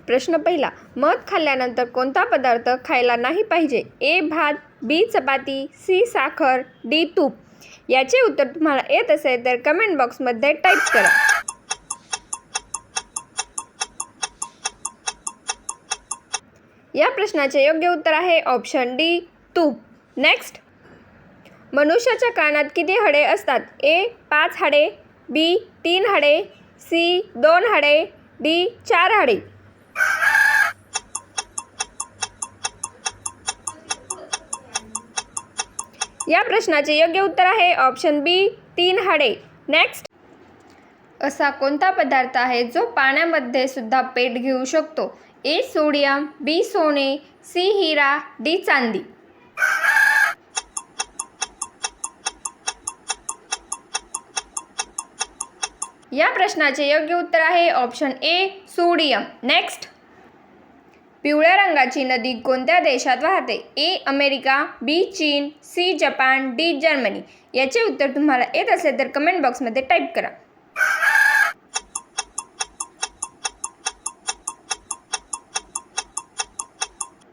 प्रश्न पहिला, मध खाल्ल्यानंतर कोणता पदार्थ खायला नाही पाहिजे? ए. भात, बी. चपाती, सी. साखर, डी. तूप. याचे उत्तर तुम्हाला येत असेल तर कमेंट बॉक्समध्ये टाईप करा. या प्रश्नाचे योग्य उत्तर आहे ऑप्शन डी. तूप. नेक्स्ट. मनुष्याच्या कानात किती हाडे असतात? ए. 5 हाडे, बी. 3 हाडे, सी. 2 हाडे, डी. 4 हाडे. या प्रश्नाचे योग्य उत्तर आहे ऑप्शन बी. 3 हाडे. नेक्स्ट. असा कोणता पदार्थ आहे जो पाण्यामध्ये सुद्धा पेट घेऊ शकतो? ए. सोडियम, बी. सोने, सी. हिरा, डी. चांदी. या प्रश्नाचे योग्य उत्तर आहे ऑप्शन ए. सोडियम. नेक्स्ट. पिवळ्या रंगाची नदी कोणत्या देशात वाहते? ए. अमेरिका, बी. चीन, सी. Japan, D. जर्मनी. याचे उत्तर तुम्हाला येत असेल तर कमेंट बॉक्समध्ये टाईप करा.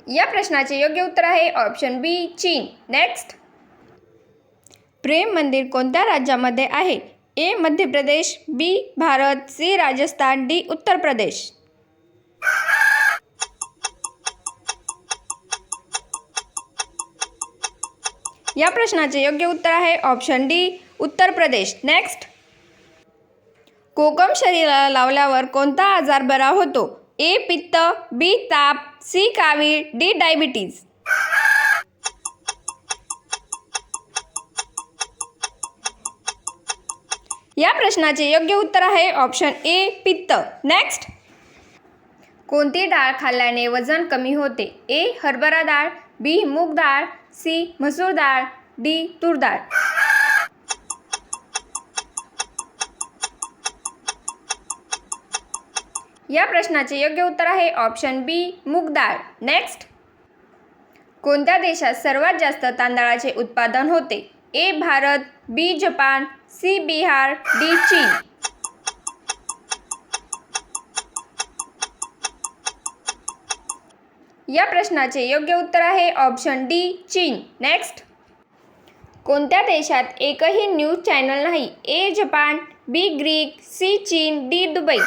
या प्रश्नाचे योग्य उत्तर आहे ऑप्शन बी. चीन. नेक्स्ट. प्रेम मंदिर कोणत्या राज्यामध्ये आहे? ए. मध्य प्रदेश, बी. भारत, सी. राजस्थान, डी. उत्तर प्रदेश. या प्रश्नाचे योग्य उत्तर आहे option D. Uttar Pradesh. Next. कोकम शरीराला लावल्यावर कोणता आजार बरा होतो? ए. पित्त, बी. ताप, सी. कावीळ, डी. डायबिटीज. या प्रश्नाचे योग्य उत्तर आहे ऑप्शन ए. पित्त. नेक्स्ट. कोणती डाळ खाल्ल्याने वजन कमी होते? ए. हरभरा डाळ, बी. मूग डाळ, सी. मसूर डाळ, डी. तूर डाळ. या प्रश्नाचे योग्य उत्तर आहे ऑप्शन बी. मूग डाळ. नेक्स्ट. कोणत्या देशात सर्वात जास्त तांदळाचे उत्पादन होते? A. Bharat, B. Japan, C. Bihar, D. चीन. या प्रश्नाचे योग्य उत्तर आहे ऑप्शन डी. चीन. नेक्स्ट. कोणत्या देशात एकही न्यूज चॅनल नाही? A. Japan, B. Greek, C. चीन, डी. दुबई.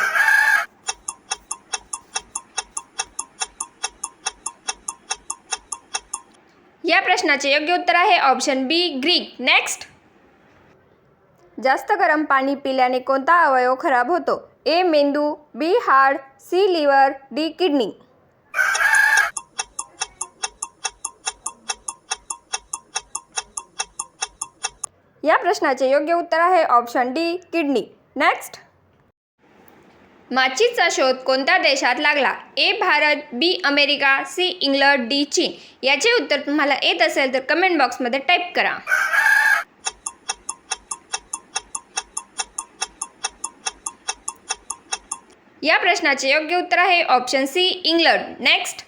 या प्रश्नाचे योग्य उत्तर आहे ऑप्शन बी. ग्रीक. नेक्स्ट. जास्त गरम पाणी पिल्याने कोणता अवयव खराब होतो? ए. मेंदू, बी. हाड, सी. Liver, D. किडनी. या प्रश्नाचे योग्य उत्तर आहे ऑप्शन डी. किडनी. नेक्स्ट. माचीचा शोध कोणत्या देशात लागला? A. Bharat, B. America, C. England, D. चीन. याचे उत्तर तुम्हाला येत असेल तर कमेंट बॉक्समध्ये टाईप करा. या प्रश्नाचे योग्य उत्तर आहे ऑप्शन सी. इंग्लंड. नेक्स्ट.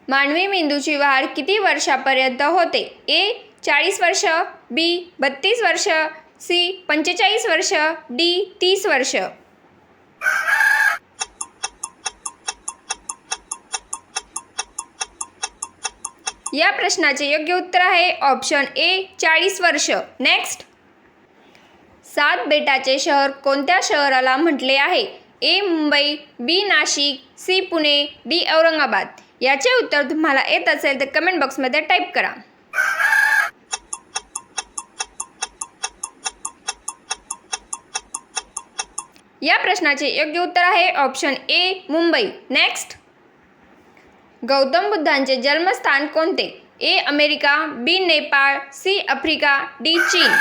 मानवी मेंदूची वाढ किती वर्षापर्यंत होते? ए. 40 वर्ष, बी. 32 वर्ष, सी. 45 वर्ष, डी. 30 वर्ष. या प्रश्नाचे योग्य उत्तर आहे ऑप्शन ए. 40 वर्ष. नेक्स्ट. 7 बेटाचे शहर कोणत्या शहराला म्हटले आहे? ए. मुंबई, बी. नाशिक, सी. पुणे, डी. औरंगाबाद. याचे उत्तर तुम्हाला येत असेल तर कमेंट बॉक्समध्ये टाईप करा. या प्रश्नाचे योग्य उत्तर आहे option A. Mumbai. Next. Gautam बुद्धांचे जन्मस्थान कोणते? ए. अमेरिका, बी. नेपाळ, सी. Africa, D. चीन.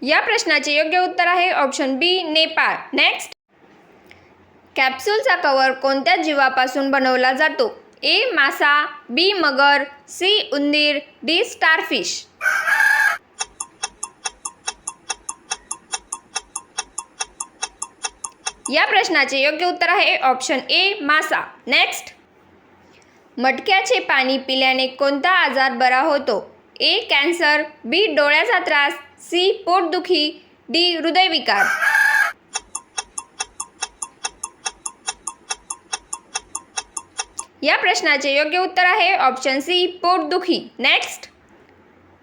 या प्रश्नाचे योग्य उत्तर आहे ऑप्शन बी. नेपाळ. नेक्स्ट. कॅप्सूलचा कव्हर कोणत्या जीवापासून बनवला जातो? ए. मासा, बी. मगर, सी. उंदीर, डी. स्टारफिश. या प्रश्नाचे योग्य उत्तर आहे ऑप्शन ए. मासा. नेक्स्ट. मटक्याचे पाणी पिल्याने कोणता आजार बरा होतो? ए. कॅन्सर, बी. डोळ्याचा त्रास, सी. पोटदुखी, डी हृदयविकार? या प्रश्नाचे योग्य उत्तर आहे ऑप्शन सी पोटदुखी. नेक्स्ट.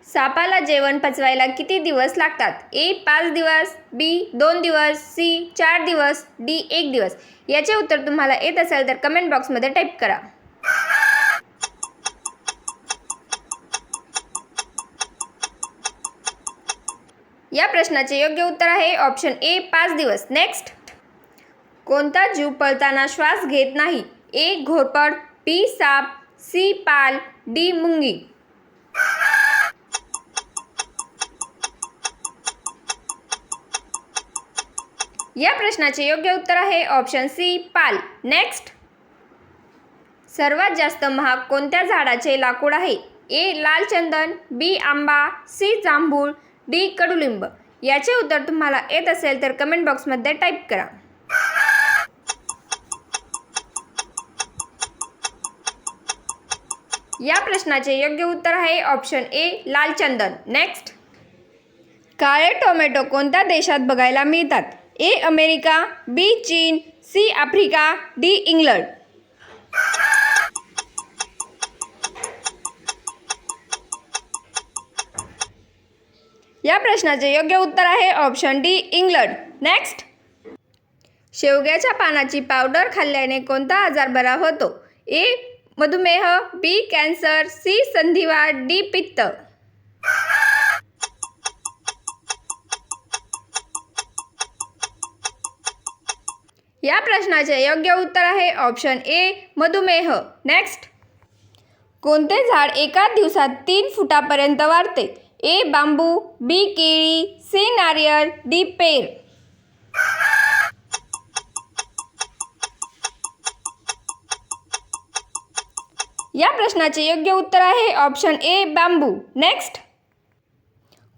सापाला जेवण पचवायला किती दिवस लागतात? ए 5 दिवस, बी 2 दिवस, सी 4 दिवस, डी 1 दिवस. याचे उत्तर तुम्हाला येत असेल तर कमेंट बॉक्समध्ये टाईप करा. या प्रश्नाचे योग्य उत्तर आहे ऑप्शन ए 5 दिवस. नेक्स्ट. कोणता जीव पळताना श्वास घेत नाही? ए घोरपड, बी साप, सी पाल, डी मुंगी. या प्रश्नाचे योग्य उत्तर आहे ऑप्शन सी पाल. नेक्स्ट. सर्वात जास्त महाग कोणत्या झाडाचे लाकूड आहे? ए लाल चंदन, बी आंबा, सी जांभूळ, डी कडुलिंब. याचे उत्तर तुम्हाला येत असेल तर कमेंट बॉक्समध्ये टाईप करा. या प्रश्नाचे योग्य उत्तर आहे ऑप्शन ए लाल चंदन. नेक्स्ट. काळे टोमॅटो कोणत्या देशात बघायला मिळतात? ए अमेरिका, बी चीन, सी आफ्रिका, डी इंग्लंड. या प्रश्नाचे योग्य उत्तर आहे ऑप्शन डी इंग्लंड. नेक्स्ट. शेवग्याच्या पानाची पावडर खाल्ल्याने कोणता आजार बरा होतो? ए मधुमेह, बी कॅन्सर, सी संधिवात, डी पित्त. या प्रश्नाचे योग्य उत्तर आहे ऑप्शन ए मधुमेह. नेक्स्ट. कोणते झाड एका दिवसात 3 फुटापर्यंत वाढते? ए बांबू, बी केळी, सी नारियल, डी पेर. या प्रश्नाचे योग्य उत्तर आहे ऑप्शन ए बांबू. नेक्स्ट.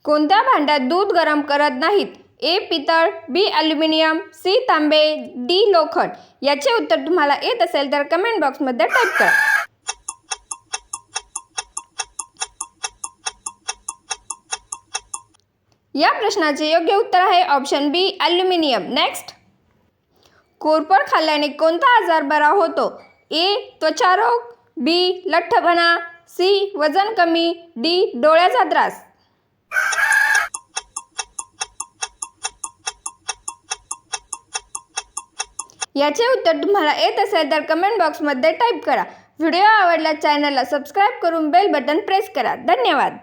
कोणत्या भांड्यात दूध गरम करत नाहीत? ए पितळ, बी ॲल्युमिनियम, सी तांबे, डी लोखंड. याचे उत्तर तुम्हाला येत असेल तर कमेंट बॉक्समध्ये टाईप करा. या प्रश्नाचे योग्य उत्तर आहे ऑप्शन बी ॲल्युमिनियम. नेक्स्ट. कोरफड खाल्ल्याने कोणता आजार बरा होतो? ए त्वचारोग, बी लठ्ठपणा, सी वजन कमी, डी डोळ्याचा त्रास. याचे उत्तर तुम्हाला येत असेल तर कमेंट बॉक्समध्ये टाईप करा. व्हिडिओ आवडल्यास चॅनलला सबस्क्राईब करून बेल बटन प्रेस करा. धन्यवाद.